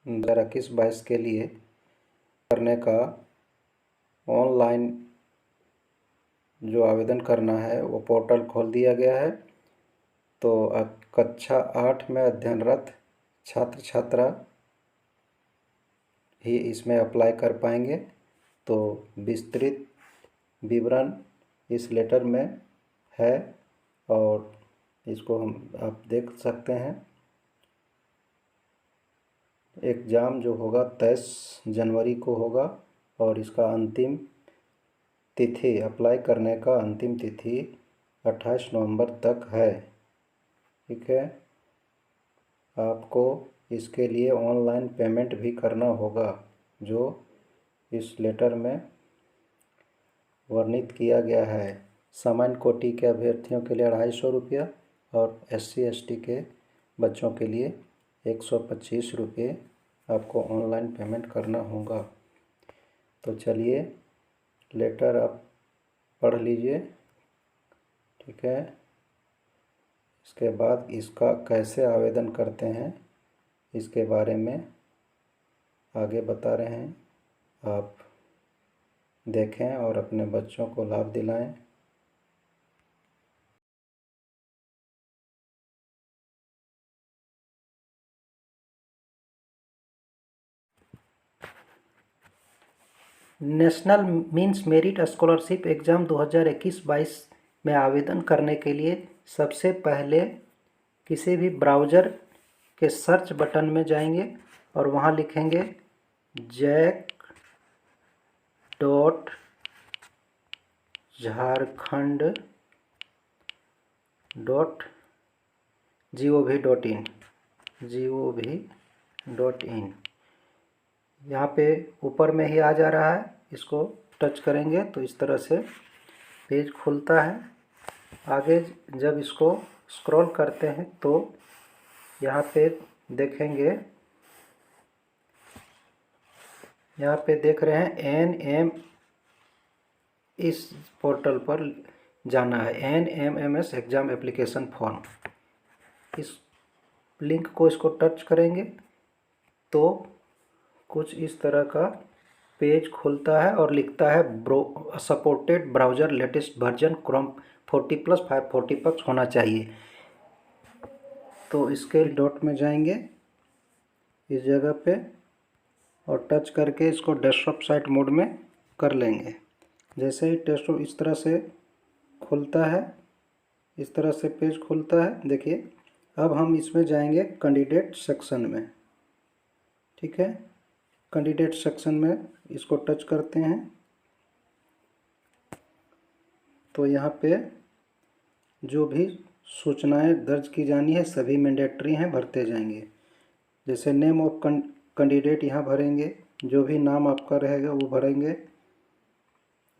2021-22 के लिए करने का ऑनलाइन जो आवेदन करना है वो पोर्टल खोल दिया गया है। तो अब कक्षा 8 में अध्ययनरत छात्र छात्रा ही इसमें अप्लाई कर पाएंगे। तो विस्तृत विवरण इस लेटर में है और इसको आप देख सकते हैं। एग्ज़ाम जो होगा 23 जनवरी को होगा और इसका अंतिम तिथि, अप्लाई करने का अंतिम तिथि 28 नवंबर तक है। ठीक है, आपको इसके लिए ऑनलाइन पेमेंट भी करना होगा, जो इस लेटर में वर्णित किया गया है। सामान्य कोटि के अभ्यर्थियों के लिए 250 रुपया और SC ST के बच्चों के लिए 125 रुपये आपको ऑनलाइन पेमेंट करना होगा। तो चलिए लेटर आप पढ़ लीजिए। ठीक है, इसके बाद इसका कैसे आवेदन करते हैं इसके बारे में आगे बता रहे हैं। आप देखें और अपने बच्चों को लाभ दिलाएं। National means merit scholarship exam 2021-22 में आवेदन करने के लिए सबसे पहले किसी भी ब्राउज़र के सर्च बटन में जाएंगे और वहाँ लिखेंगे JAC.jharkhand.gov.in। यहाँ पे ऊपर में ही आ जा रहा है, इसको टच करेंगे तो इस तरह से पेज खुलता है। आगे जब इसको स्क्रॉल करते हैं तो यहाँ पे देखेंगे, यहाँ पे देख रहे हैं NM, इस पोर्टल पर जाना है, NMMS एग्ज़ाम एप्लीकेशन फॉर्म। इस लिंक को इसको टच करेंगे तो कुछ इस तरह का पेज खुलता है और लिखता है supported browser latest version Chrome 40+ 540 होना चाहिए। तो इसके डॉट में जाएंगे इस जगह पे और टच करके इसको डेस्कटॉप साइट मोड में कर लेंगे। जैसे ही डेस्कटॉप इस तरह से खुलता है, इस तरह से पेज खुलता है। देखिए, अब हम इसमें जाएंगे कैंडिडेट सेक्शन में। ठीक है, कैंडिडेट सेक्शन में इसको टच करते हैं तो यहाँ पे जो भी सूचनाएं दर्ज की जानी है सभी मैंडेटरी हैं, भरते जाएंगे। जैसे नेम ऑफ कैंडिडेट यहाँ भरेंगे, जो भी नाम आपका रहेगा वो भरेंगे।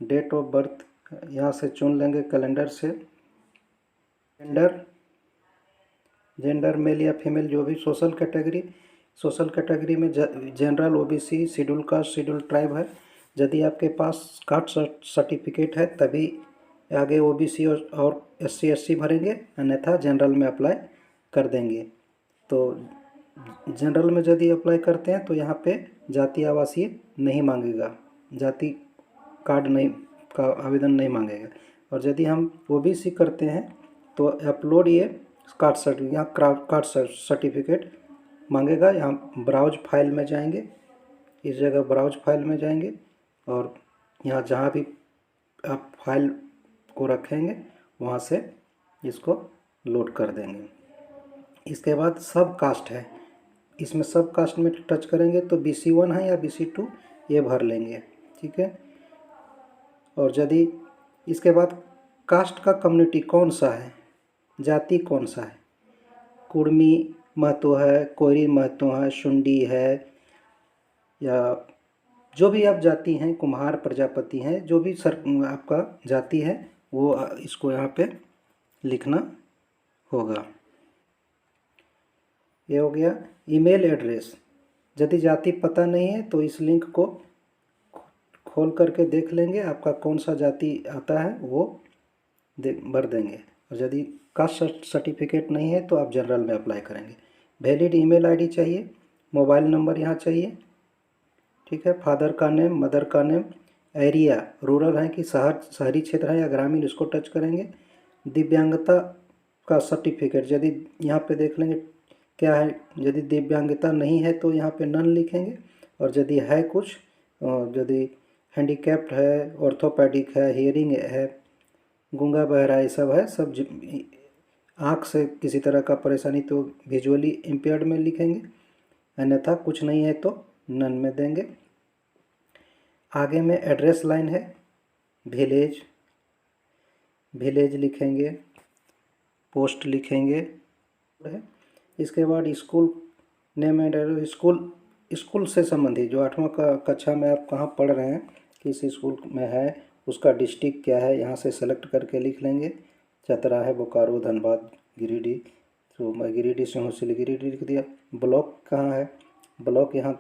डेट ऑफ बर्थ यहाँ से चुन लेंगे कैलेंडर से। जेंडर मेल या फीमेल, जो भी सोशल कैटेगरी में general, OBC, schedule caste, schedule tribe है। यदि आपके पास कास्ट सर्टिफिकेट है तभी आगे OBC और SC SC भरेंगे, अन्यथा जनरल में अप्लाई कर देंगे। तो जनरल में यदि अप्लाई करते हैं तो यहाँ पे जाति आवासीय नहीं मांगेगा, जाति कार्ड नहीं का आवेदन नहीं मांगेगा। और यदि हम OBC करते हैं तो अपलोड ये कास्ट सर्टिफिकेट, यहाँ कास्ट सर्टिफिकेट मांगेगा। यहाँ ब्राउज फाइल में जाएंगे, इस जगह ब्राउज फाइल में जाएंगे और यहाँ जहाँ भी आप फाइल को रखेंगे वहाँ से इसको लोड कर देंगे। इसके बाद सब कास्ट है, इसमें सब कास्ट में टच करेंगे तो BC1 है या BC2 ये भर लेंगे। ठीक है, और यदि इसके बाद कास्ट का कम्युनिटी कौन सा है, जाति कौन सा है, कुर्मी महतो है, कोयरी महतो है, शुंडी है, या जो भी आप जाति हैं, कुम्हार प्रजापति हैं, जो भी आपका जाति है वो इसको यहाँ पे लिखना होगा। ये हो गया। ईमेल एड्रेस, यदि जाति पता नहीं है तो इस लिंक को खोल करके देख लेंगे, आपका कौन सा जाति आता है वो भर देंगे। और यदि कास्ट सर्टिफिकेट नहीं है तो आप जनरल में अप्लाई करेंगे। वैलिड ईमेल आईडी चाहिए, मोबाइल नंबर यहाँ चाहिए, ठीक है। फादर का नेम, मदर का नेम, एरिया रूरल है कि शहरी क्षेत्र है या ग्रामीण, इसको टच करेंगे। दिव्यांगता का सर्टिफिकेट, यदि यहाँ पे देख लेंगे क्या है, यदि दिव्यांगता नहीं है तो यहाँ पे नन लिखेंगे, और यदि है कुछ, यदि हैंडीकैप्ड है, ऑर्थोपेडिक है, हियरिंग है, गूंगा बहरा, ये सब है, सब आँख से किसी तरह का परेशानी तो विजुअली इम्पेयर्ड में लिखेंगे, अन्यथा कुछ नहीं है तो नन में देंगे। आगे में एड्रेस लाइन है, विलेज, विलेज लिखेंगे, पोस्ट लिखेंगे है। इसके बाद school name and school, school से संबंधित जो 8वां कक्षा में आप कहाँ पढ़ रहे हैं, किस स्कूल में है, उसका डिस्ट्रिक्ट क्या है, यहाँ से सेलेक्ट करके लिख लेंगे। चतरा है, बोकारो, धनबाद, गिरिडीह, तो मैं गिरिडीह से हूँ इसलिए गिरिडीह लिख दिया। ब्लॉक कहाँ है, ब्लॉक यहाँ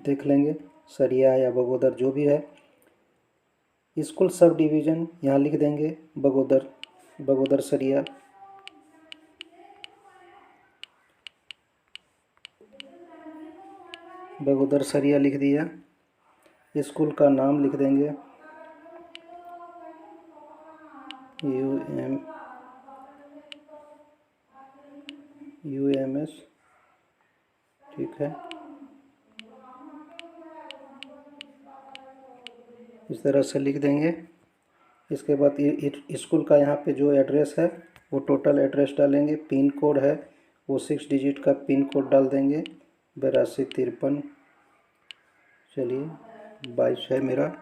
देख लेंगे, सरिया या बगोदर जो भी है। स्कूल सब डिवीज़न यहाँ लिख देंगे, बगोदर, बगोदर सरिया। बगोदर सरिया लिख दिया। स्कूल का नाम लिख देंगे, UMS, ठीक है। इस तरह से लिख देंगे। इसके बाद स्कूल का यहाँ पे जो एड्रेस है वो टोटल एड्रेस डालेंगे। पिन कोड है वो 6 डिजिट का पिन कोड डाल देंगे, 8253, चलिए 22 है मेरा।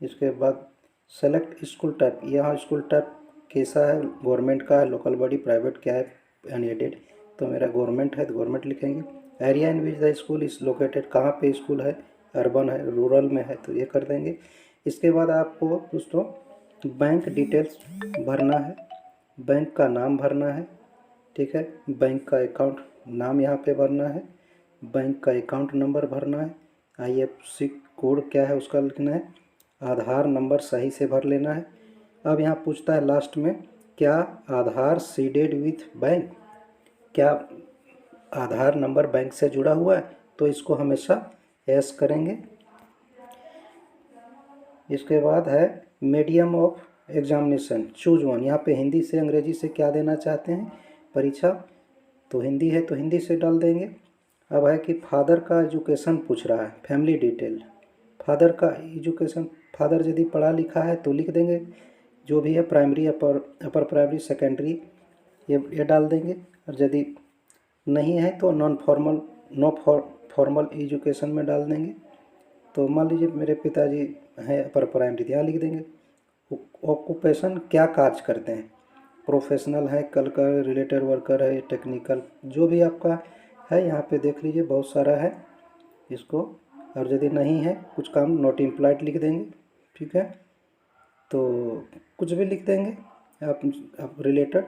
इसके बाद सेलेक्ट स्कूल टाइप, यहाँ स्कूल टाइप कैसा है, गवर्नमेंट का है, लोकल बॉडी, प्राइवेट क्या है, अनएडेड, तो मेरा गवर्नमेंट है तो गवर्नमेंट लिखेंगे। Area in which the school is located, कहाँ पे स्कूल है, अर्बन है, रूरल में है, तो ये कर देंगे। इसके बाद आपको दोस्तों बैंक डिटेल्स भरना है, बैंक का नाम भरना है, ठीक है। बैंक का अकाउंट नाम यहाँ पे भरना है, बैंक का अकाउंट नंबर भरना है, IFSC कोड क्या है उसका लिखना है, आधार नंबर सही से भर लेना है। अब यहाँ पूछता है लास्ट में, क्या आधार सीडेड विथ बैंक, क्या आधार नंबर बैंक से जुड़ा हुआ है, तो इसको हमेशा यस करेंगे। इसके बाद है medium of examination, choose one, यहाँ पे हिंदी से अंग्रेजी से क्या देना चाहते हैं परीक्षा, तो हिंदी है तो हिंदी से डाल देंगे। अब है कि फादर का एजुकेशन पूछ रहा है, फैमिली डिटेल, फादर का एजुकेशन, फादर यदि पढ़ा लिखा है तो लिख देंगे, जो भी है प्राइमरी, अपर प्राइमरी, सेकेंडरी, ये डाल देंगे। और यदि नहीं है तो नॉन फॉर्मल, फॉर्मल एजुकेशन में डाल देंगे। तो मान लीजिए मेरे पिताजी हैं अपर प्राइमरी, यहाँ लिख देंगे। ऑक्यूपेशन क्या कार्य करते हैं, प्रोफेशनल है, कल का रिलेटेड वर्कर है, टेक्निकल, जो भी आपका है यहाँ पे देख लीजिए बहुत सारा है इसको। और यदि नहीं है कुछ काम, नॉट एम्प्लॉयड लिख देंगे, ठीक है। तो कुछ भी लिख देंगे आप रिलेटेड।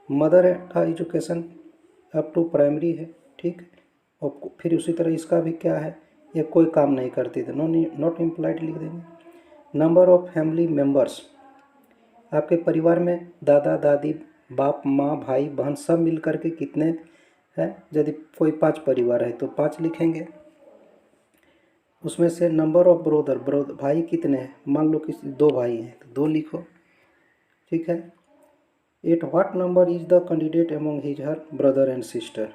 मदर का एजुकेशन अप टू प्राइमरी है, ठीक है। और फिर उसी तरह इसका भी क्या है, ये कोई काम नहीं करती थी, नॉट एम्प्लॉयड लिख देंगे। नंबर ऑफ फैमिली मेम्बर्स, आपके परिवार में दादा दादी, बाप माँ, भाई बहन सब मिल कर के कितने हैं, यदि कोई 5 परिवार है तो 5 लिखेंगे। उसमें से नंबर ऑफ ब्रोदर, भाई कितने हैं, मान लो किसी 2 भाई हैं तो 2 लिखो, ठीक है। At what number is the candidate among his her brother and sister,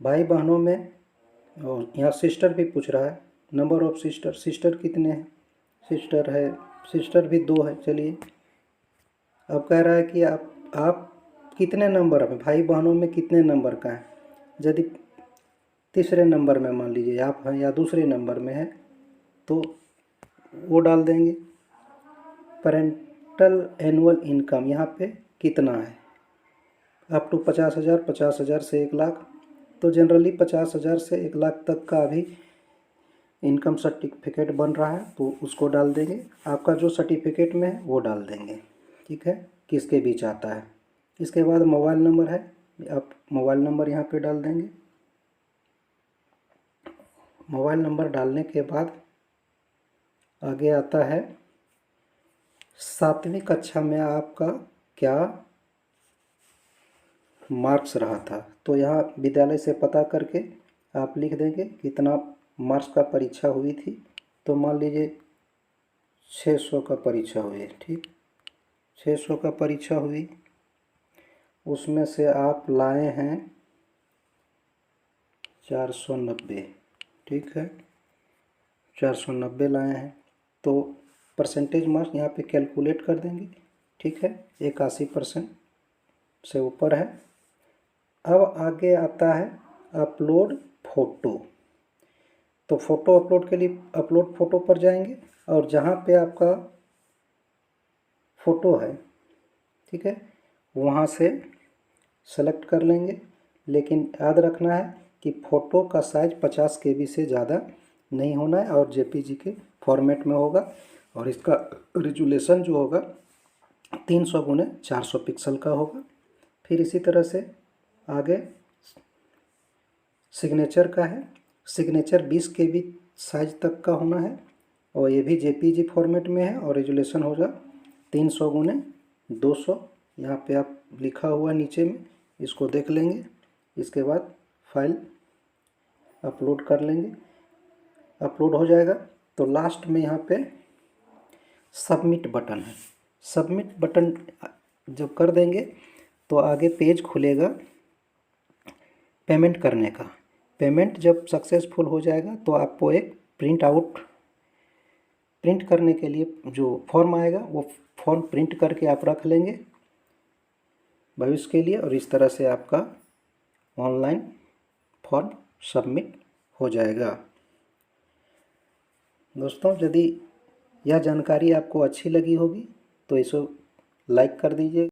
भाई बहनों में, और यहाँ सिस्टर भी पूछ रहा है, नंबर ऑफ सिस्टर, सिस्टर कितने हैं, सिस्टर है, सिस्टर भी 2 है, चलिए। अब कह रहा है कि आप कितने नंबर में, भाई बहनों में कितने नंबर का है, यदि तीसरे नंबर में मान लीजिए आप हैं या दूसरे नंबर में है तो वो डाल देंगे। पेरेंटल एनुअल इनकम यहाँ पे कितना है, अप टू 50,000, 50,000 से 1,00,000, तो जनरली 50,000 से 1,00,000 तक का अभी इनकम सर्टिफिकेट बन रहा है तो उसको डाल देंगे। आपका जो सर्टिफिकेट में है वो डाल देंगे, ठीक है, किसके बीच आता है। इसके बाद मोबाइल नंबर है, आप मोबाइल नंबर यहाँ पे डाल देंगे। मोबाइल नंबर डालने के बाद आगे आता है 7वीं कक्षा में आपका क्या मार्क्स रहा था। तो यहाँ विद्यालय से पता करके आप लिख देंगे कितना मार्क्स का परीक्षा हुई थी। तो मान लीजिए 600 का परीक्षा हुई, ठीक, 600 का परीक्षा हुई, उसमें से आप लाए हैं 490, ठीक है, 490 लाए हैं। तो परसेंटेज मार्क्स यहाँ पे कैलकुलेट कर देंगे, ठीक है, 81% से ऊपर है। अब आगे आता है अपलोड फ़ोटो। तो फ़ोटो अपलोड के लिए अपलोड फ़ोटो पर जाएंगे और जहाँ पे आपका फ़ोटो है, ठीक है, वहाँ से सेलेक्ट कर लेंगे। लेकिन याद रखना है कि फ़ोटो का साइज़ 50 KB से ज़्यादा नहीं होना है और JPG के फॉर्मेट में होगा। और इसका रिजोल्यूशन जो होगा 300x400 पिक्सल का होगा। फिर इसी तरह से आगे सिग्नेचर का है, सिग्नेचर 20 KB साइज तक का होना है और ये भी JPG फॉर्मेट में है और रेजुलेशन होगा 300x200। यहाँ पे आप लिखा हुआ नीचे में, इसको देख लेंगे। इसके बाद फाइल अपलोड कर लेंगे, अपलोड हो जाएगा तो लास्ट में यहाँ पे सबमिट बटन है। सबमिट बटन जब कर देंगे तो आगे पेज खुलेगा पेमेंट करने का। पेमेंट जब सक्सेसफुल हो जाएगा तो आपको एक प्रिंट करने के लिए जो फॉर्म आएगा वो फॉर्म प्रिंट करके आप रख लेंगे भविष्य के लिए। और इस तरह से आपका ऑनलाइन फॉर्म सबमिट हो जाएगा। दोस्तों, यदि यह जानकारी आपको अच्छी लगी होगी तो इसे लाइक कर दीजिए।